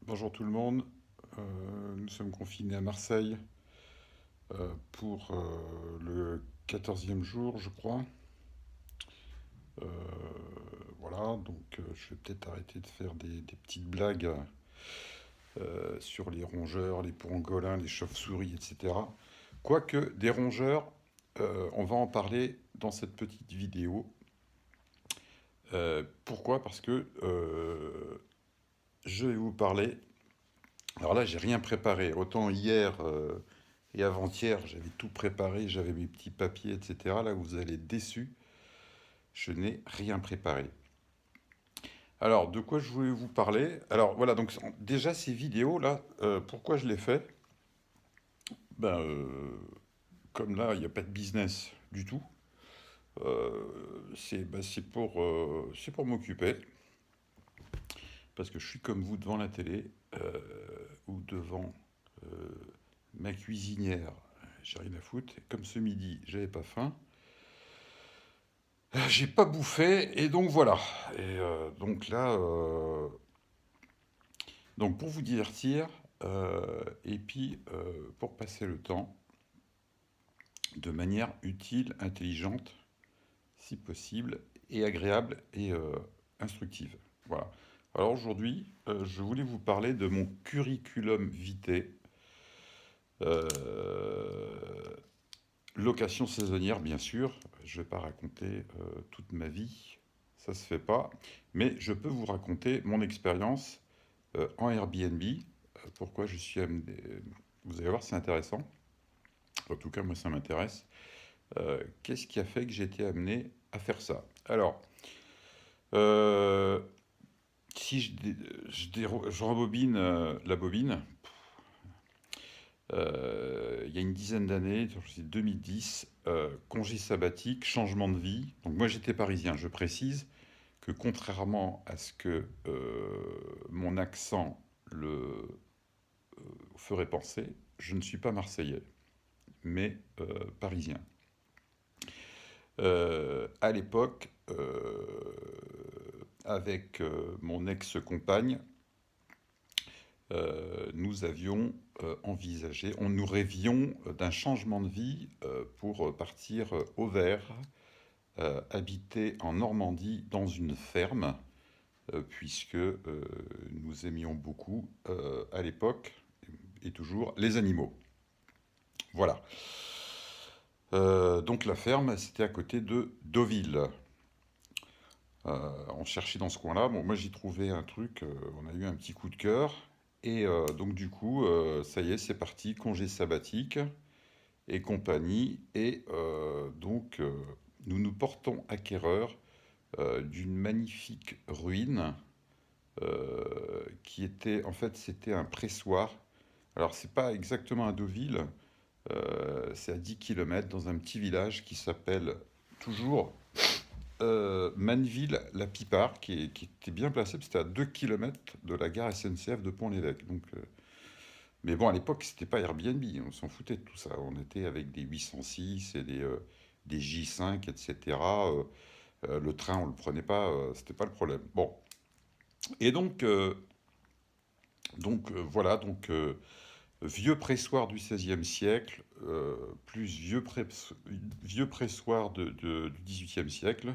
Bonjour tout le monde. Nous sommes confinés à Marseille pour le 14e jour, je crois. Euh, voilà, donc je vais peut-être arrêter de faire des petites blagues sur les rongeurs, les pangolins, les chauves-souris, etc. Quoique des rongeurs, on va en parler dans cette petite vidéo. Pourquoi? Parce que je vais vous parler. Alors là, j'ai rien préparé. Autant hier et avant-hier, j'avais tout préparé, j'avais mes petits papiers, etc. Là, vous allez être déçus. Je n'ai rien préparé. Alors, de quoi je voulais vous parler? Alors, voilà, donc déjà ces vidéos-là, pourquoi je les fais? Ben, comme là, il n'y a pas de business du tout, c'est pour m'occuper. Parce que je suis comme vous devant la télé ou devant euh, ma cuisinière, j'ai rien à foutre. Comme ce midi, j'avais pas faim. J'ai pas bouffé et donc voilà. Et donc là, donc pour vous divertir et puis pour passer le temps de manière utile, intelligente, si possible, et agréable et instructive. Voilà. Alors aujourd'hui, je voulais vous parler de mon curriculum vitae, euh, location saisonnière, bien sûr. Je ne vais pas raconter toute ma vie, ça se fait pas. Mais je peux vous raconter mon expérience en Airbnb. Pourquoi je suis amené. Vous allez voir, c'est intéressant. En tout cas, moi, ça m'intéresse. Qu'est-ce qui a fait que j'ai été amené à faire ça? Alors, euh, si je rembobine la bobine, il y a une dizaine d'années, c'est 2010, congé sabbatique, changement de vie. Donc moi j'étais parisien, je précise que contrairement à ce que mon accent le ferait penser, je ne suis pas marseillais, mais parisien. À l'époque, avec mon ex-compagne, nous avions envisagé, nous rêvions d'un changement de vie pour partir au vert, habiter en Normandie dans une ferme, puisque nous aimions beaucoup à l'époque et toujours les animaux. Voilà. Donc la ferme, c'était à côté de Deauville. On cherchait dans ce coin-là. Bon, moi j'ai trouvé un truc, on a eu un petit coup de cœur. Et donc du coup, ça y est, c'est parti, congé sabbatique et compagnie. Et nous nous portons acquéreurs d'une magnifique ruine qui était, en fait, c'était un pressoir. Alors, c'est pas exactement à Deauville, c'est à 10 km dans un petit village qui s'appelle toujours Manneville-la-Pipard, qui était bien placé, parce que c'était à 2 km de la gare SNCF de Pont-l'Évêque. Donc, mais bon, à l'époque, c'était pas Airbnb, on s'en foutait de tout ça. On était avec des 806 et des J5, etc. Le train, on le prenait pas, c'était pas le problème. Bon, et voilà, vieux pressoir du XVIe siècle, plus vieux pressoir du XVIIIe siècle,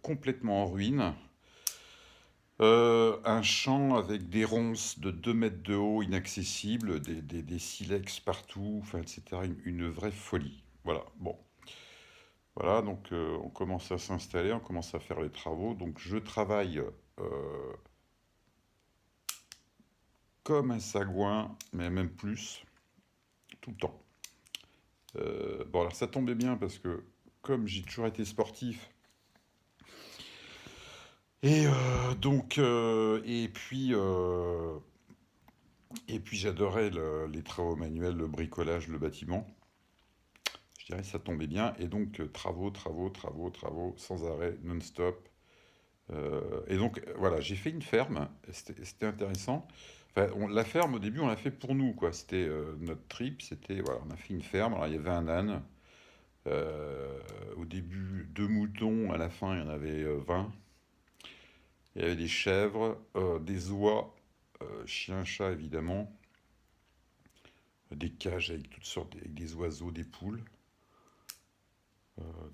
complètement en ruine. Un champ avec des ronces de 2 mètres de haut inaccessibles, des silex partout, enfin, etc. Une vraie folie. Voilà, bon. Voilà, donc on commence à s'installer, on commence à faire les travaux. Donc je travaille comme un sagouin, mais même plus, tout le temps. Bon, alors ça tombait bien parce que comme j'ai toujours été sportif, et puis j'adorais les travaux manuels, le bricolage, le bâtiment. Je dirais que ça tombait bien. Et donc travaux, sans arrêt, non-stop. Et donc voilà, j'ai fait une ferme. C'était intéressant. Enfin, la ferme, au début, on l'a fait pour nous, quoi. C'était notre trip. C'était, voilà, on a fait une ferme. Alors, il y avait un âne. Au début, deux moutons. À la fin, il y en avait 20. Il y avait des chèvres, des oies, chiens, chats évidemment, des cages avec toutes sortes, avec des oiseaux, des poules.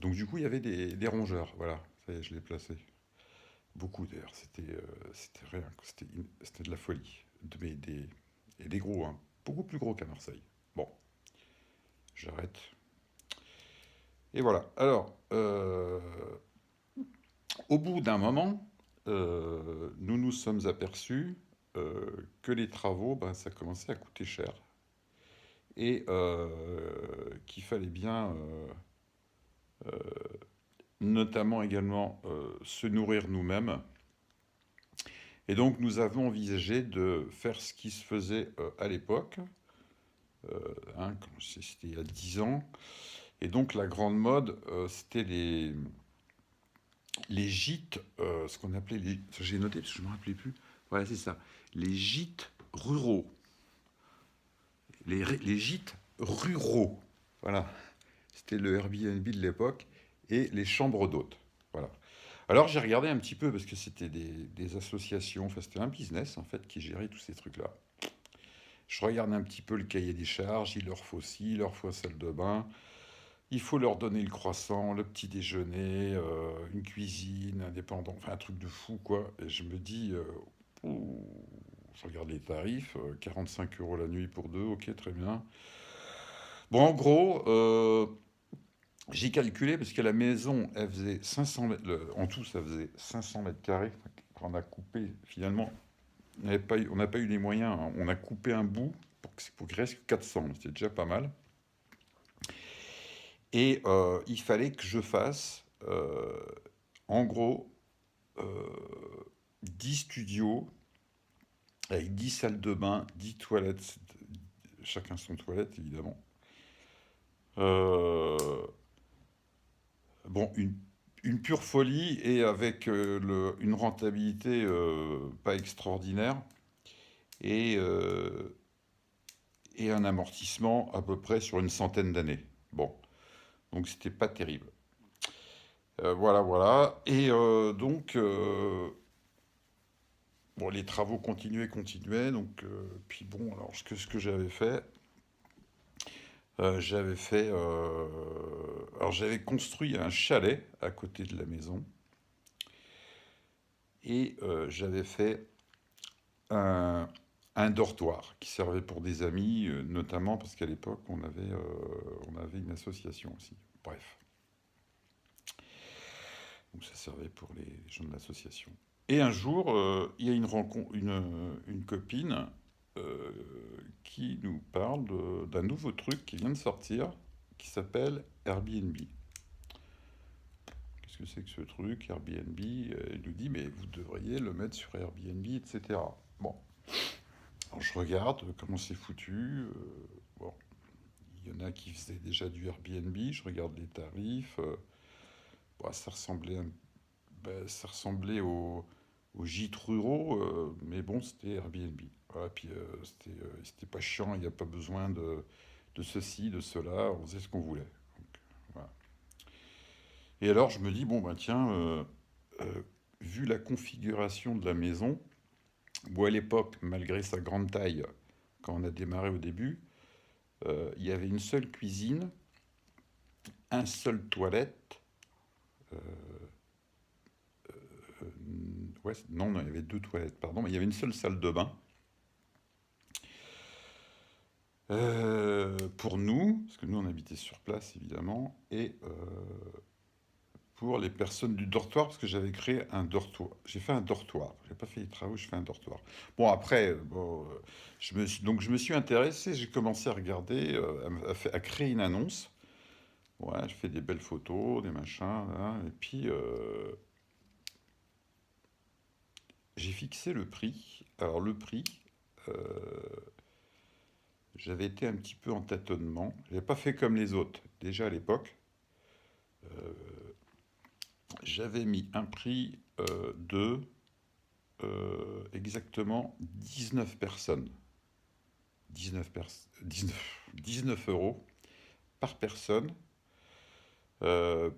Donc du coup, il y avait des rongeurs, voilà, ça y est, je l'ai placé. Beaucoup d'ailleurs, c'était rien, c'était de la folie. Et des gros, hein, beaucoup plus gros qu'à Marseille. Bon, j'arrête. Et voilà. Alors, au bout d'un moment, nous nous sommes aperçus que les travaux, ben, ça commençait à coûter cher. Et qu'il fallait bien, notamment également, se nourrir nous-mêmes. Et donc nous avons envisagé de faire ce qui se faisait à l'époque, hein, c'était il y a 10 ans. Et donc la grande mode, c'était les gîtes, ce qu'on appelait les... J'ai noté parce que je ne me rappelais plus. Voilà, c'est ça. Les gîtes ruraux. Les gîtes ruraux. Voilà. C'était le Airbnb de l'époque. Et les chambres d'hôtes. Voilà. Alors j'ai regardé un petit peu parce que c'était des associations, enfin c'était un business en fait qui gérait tous ces trucs-là. Je regarde un petit peu le cahier des charges, il leur faut ci, il leur faut salle de bain, il faut leur donner le croissant, le petit déjeuner, une cuisine indépendante, enfin un truc de fou quoi. Et je me dis, ouh, je regarde les tarifs, 45 euros la nuit pour deux, ok très bien. Bon en gros, j'ai calculé parce que la maison, elle faisait 500 mètres, en tout ça faisait 500 mètres carrés. On a coupé finalement, on n'a pas eu les moyens, hein. On a coupé un bout pour qu'il reste que 400, c'était déjà pas mal. Et il fallait que je fasse, en gros, euh, 10 studios avec 10 salles de bain, 10 toilettes, chacun son toilette évidemment. Euh, bon, une pure folie et avec une rentabilité pas extraordinaire et, euh, et un amortissement à peu près sur une centaine d'années. Bon, donc c'était pas terrible. Voilà, voilà. Et donc, bon, les travaux continuaient, continuaient. Donc, puis bon, alors ce que j'avais fait, alors j'avais construit un chalet à côté de la maison et j'avais fait un, un dortoir qui servait pour des amis, notamment parce qu'à l'époque on avait une association aussi. Bref, donc ça servait pour les gens de l'association. Et un jour, il y a une rencontre, une copine euh, qui nous parle d'un nouveau truc qui vient de sortir, qui s'appelle Airbnb. Qu'est-ce que c'est que ce truc, Airbnb? Elle nous dit, mais vous devriez le mettre sur Airbnb, etc. Bon, alors je regarde comment c'est foutu. Bon, il y en a qui faisaient déjà du Airbnb, je regarde les tarifs. Bon, ça ressemblait aux gîtes ruraux, mais bon, c'était Airbnb. Voilà, puis c'était pas chiant, il n'y a pas besoin de ceci, de cela, on faisait ce qu'on voulait. Donc, voilà. Et alors je me dis, bon ben tiens, euh, vu la configuration de la maison, où à l'époque, malgré sa grande taille, quand on a démarré au début, il y avait une seule cuisine, un seul toilette, euh, ouais, non, non, il y avait deux toilettes, pardon, mais il y avait une seule salle de bain. Pour nous, parce que nous on habitait sur place évidemment, et pour les personnes du dortoir, parce que j'avais créé un dortoir. J'ai fait un dortoir. J'ai pas fait les travaux, je fais un dortoir. Bon après, bon, donc je me suis intéressé, j'ai commencé à regarder, à créer une annonce. Ouais, je fais des belles photos, des machins, là, et puis j'ai fixé le prix. Alors le prix, euh, j'avais été un petit peu en tâtonnement. J'avais pas fait comme les autres. Déjà à l'époque, j'avais mis un prix de exactement 19 personnes. 19 euros par personne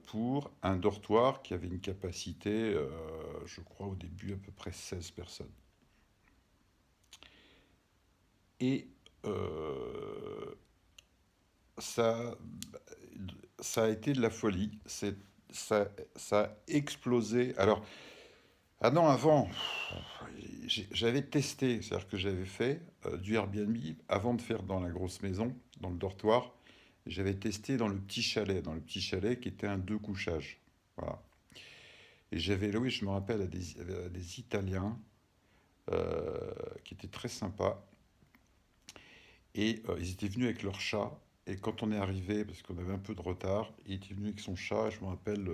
pour un dortoir qui avait une capacité, je crois au début, à peu près 16 personnes. Et euh, ça, ça a été de la folie. Ça a explosé. Alors, ah non, avant, j'avais testé, c'est-à-dire que j'avais fait du Airbnb avant de faire dans la grosse maison, dans le dortoir. J'avais testé dans le petit chalet qui était un deux couchages. Voilà. Et j'avais loué, je me rappelle, à des Italiens qui étaient très sympas. Et ils étaient venus avec leur chat. Et quand on est arrivé, parce qu'on avait un peu de retard, il était venu avec son chat. Je me rappelle,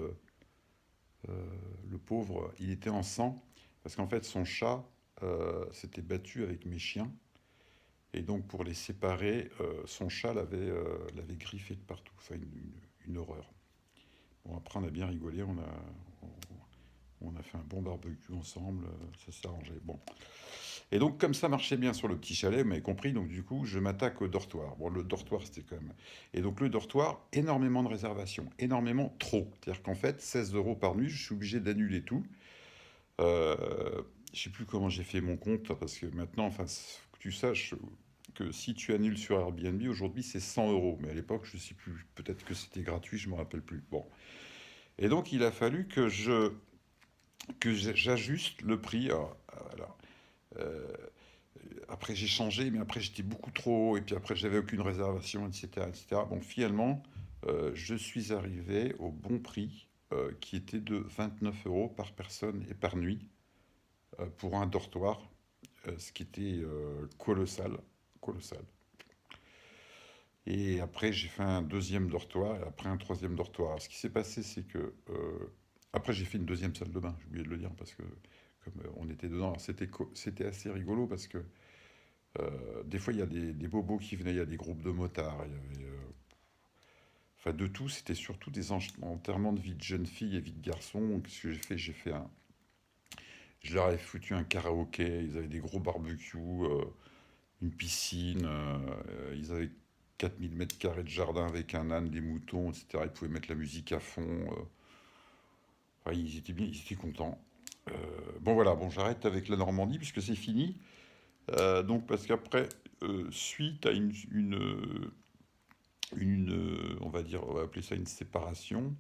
le pauvre, il était en sang. Parce qu'en fait, son chat s'était battu avec mes chiens. Et donc, pour les séparer, son chat l'avait griffé de partout. Enfin, une horreur. Bon, après, on a bien rigolé. On a fait un bon barbecue ensemble. Ça s'est arrangé. Bon. Et donc, comme ça marchait bien sur le petit chalet, vous m'avez compris, donc du coup, je m'attaque au dortoir. Bon, le dortoir, c'était quand même. Et donc, le dortoir, énormément de réservations, énormément trop. C'est-à-dire qu'en fait, 16 euros par nuit, je suis obligé d'annuler tout. Euh, je sais plus comment j'ai fait mon compte, parce que maintenant, enfin, que tu saches que si tu annules sur Airbnb, aujourd'hui, c'est 100 euros. Mais à l'époque, je sais plus, peut-être que c'était gratuit, je me rappelle plus. Bon. Et donc, il a fallu que j'ajuste le prix. Alors, euh, après, j'ai changé, mais après, j'étais beaucoup trop haut, et puis après, j'avais aucune réservation, etc., etc. Bon, finalement, je suis arrivé au bon prix, qui était de 29 euros par personne et par nuit, pour un dortoir, ce qui était colossal, colossal. Et après, j'ai fait un deuxième dortoir, et après un troisième dortoir. Ce qui s'est passé, c'est que... après, j'ai fait une deuxième salle de bain, j'ai oublié de le dire, parce que comme on était dedans, alors c'était assez rigolo, parce que des fois, il y a des bobos qui venaient, il y a des groupes de motards, il y avait, enfin, de tout. C'était surtout des enterrements de vie de jeunes filles et vie de garçons. Qu'est-ce que j'ai fait? Je leur ai foutu un karaoké, ils avaient des gros barbecues, une piscine, ils avaient 4000 mètres carrés de jardin avec un âne, des moutons, etc. Ils pouvaient mettre la musique à fond. Enfin, ils étaient bien, ils étaient contents. Euh, bon voilà, bon j'arrête avec la Normandie puisque c'est fini. Donc parce qu'après, suite à on va dire, on va appeler ça une séparation,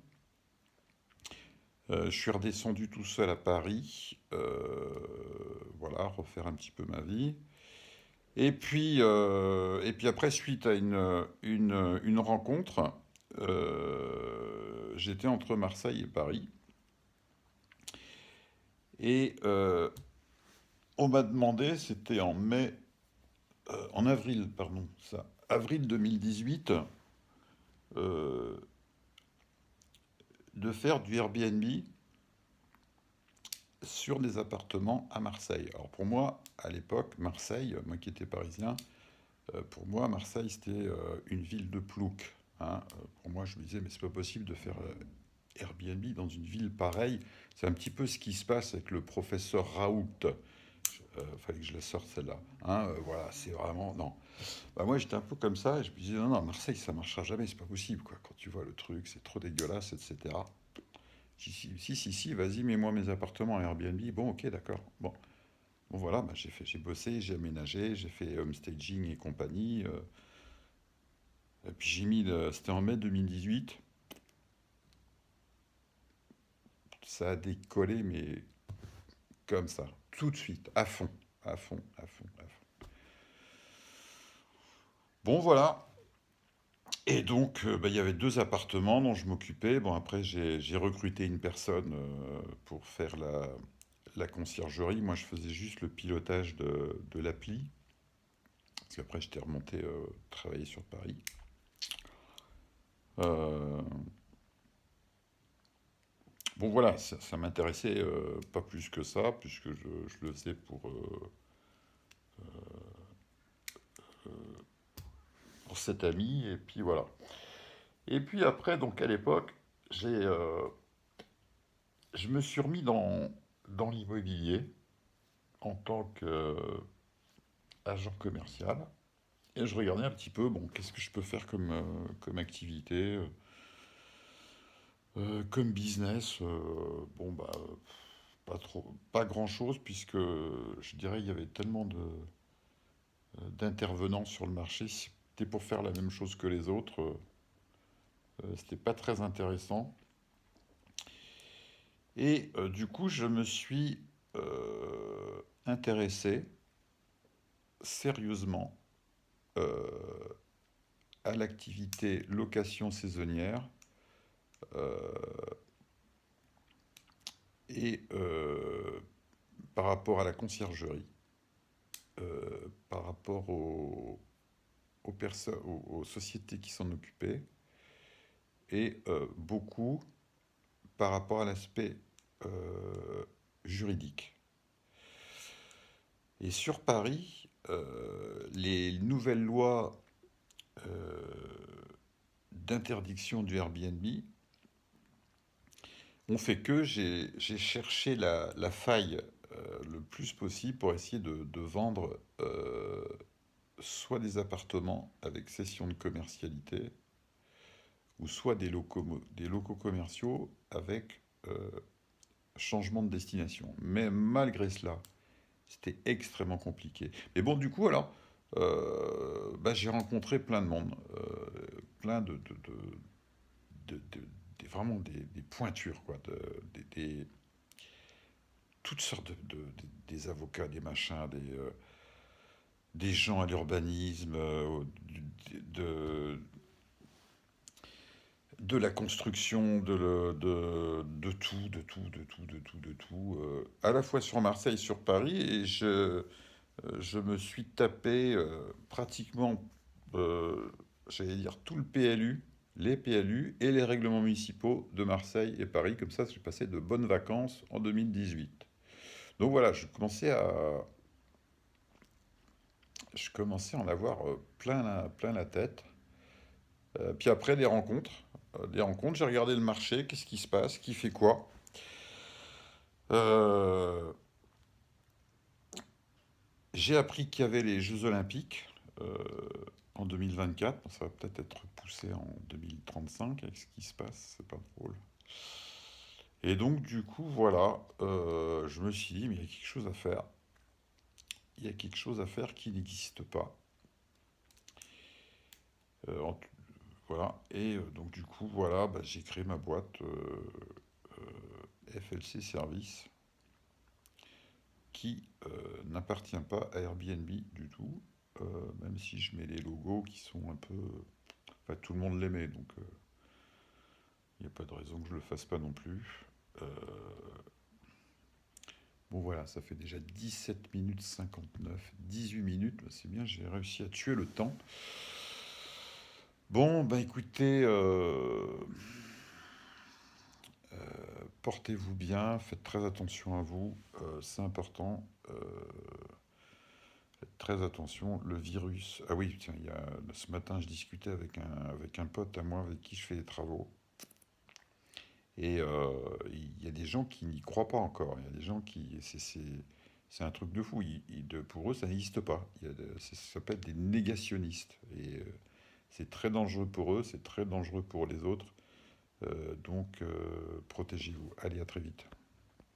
je suis redescendu tout seul à Paris, voilà, refaire un petit peu ma vie. Et puis après, suite à une rencontre, j'étais entre Marseille et Paris. Et on m'a demandé, c'était en avril, pardon, ça, avril 2018, euh, de faire du Airbnb sur des appartements à Marseille. Alors pour moi, à l'époque, Marseille, moi qui étais parisien, pour moi, Marseille, c'était une ville de plouc, hein. Pour moi, je me disais, mais c'est pas possible de faire Airbnb dans une ville pareille. C'est un petit peu ce qui se passe avec le professeur Raoult. Fallait que je la sorte celle-là, hein. Voilà, c'est vraiment... Non. Bah, moi, j'étais un peu comme ça, et je me disais, non, non, Marseille, ça marchera jamais, c'est pas possible, quoi. Quand tu vois le truc, c'est trop dégueulasse, etc. Si, vas-y, mets-moi mes appartements à Airbnb. Bon, ok, d'accord. Bon, voilà, bah, j'ai bossé, j'ai aménagé, j'ai fait homestaging et compagnie. Et puis c'était en mai 2018. Ça a décollé, mais comme ça, tout de suite, à fond, à fond, à fond, à fond. Bon, voilà. Et donc, bah, il y avait deux appartements dont je m'occupais. Bon, après, j'ai recruté une personne pour faire la conciergerie. Moi, je faisais juste le pilotage de l'appli. Parce qu'après, j'étais remonté travailler sur Paris. Euh, bon, voilà, ça m'intéressait pas plus que ça, puisque je le faisais pour cet ami. Et puis voilà. Et puis après, donc à l'époque, je me suis remis dans l'immobilier en tant qu'agent commercial. Et je regardais un petit peu, bon, qu'est-ce que je peux faire comme activité, comme business. Bon, bah, pas trop, pas grand-chose, puisque je dirais il y avait tellement d'intervenants sur le marché. Si c'était pour faire la même chose que les autres, c'était pas très intéressant. Et du coup, je me suis intéressé sérieusement euh, à l'activité location saisonnière et par rapport à la conciergerie, par rapport aux sociétés qui s'en occupaient, et beaucoup par rapport à l'aspect juridique. Et sur Paris, les nouvelles lois euh, d'interdiction du Airbnb ont fait que j'ai cherché la faille le plus possible pour essayer de vendre soit des appartements avec cession de commercialité, ou soit des locaux commerciaux avec changement de destination. Mais malgré cela, c'était extrêmement compliqué. Mais bon, du coup, alors, bah, j'ai rencontré plein de monde, plein vraiment des pointures, quoi, toutes sortes des avocats, des machins, des gens à l'urbanisme, de, de la construction, de tout, de tout, à la fois sur Marseille, sur Paris, et je me suis tapé pratiquement, euh, j'allais dire, tout le PLU, les PLU et les règlements municipaux de Marseille et Paris. Comme ça, j'ai passé de bonnes vacances en 2018. Donc voilà, je commençais à en avoir plein la tête. Puis après, des rencontres. J'ai regardé le marché, qu'est-ce qui se passe, qui fait quoi. Euh, j'ai appris qu'il y avait les Jeux Olympiques euh, en 2024. Bon, ça va peut-être être poussé en 2035 avec ce qui se passe, c'est pas drôle. Et donc, du coup, voilà, je me suis dit, mais il y a quelque chose à faire. Il y a quelque chose à faire qui n'existe pas. Euh, en t- voilà. Et donc, du coup, voilà, bah, j'ai créé ma boîte FLC Service qui n'appartient pas à Airbnb du tout, même si je mets les logos qui sont un peu... Enfin, tout le monde les met, donc il n'y a pas de raison que je le fasse pas non plus. Euh, bon voilà, ça fait déjà 17 minutes 59, 18 minutes, bah, c'est bien, j'ai réussi à tuer le temps. Bon, bah écoutez, portez-vous bien, faites très attention à vous, c'est important. Faites très attention, le virus. Ah oui, tiens, ce matin, je discutais avec un pote à moi avec qui je fais des travaux. Et il y a des gens qui n'y croient pas encore. Il y a des gens qui. C'est un truc de fou. Pour eux, ça n'existe pas. Ça s'appelle des négationnistes. Et c'est très dangereux pour eux, c'est très dangereux pour les autres. Donc, protégez-vous. Allez, à très vite.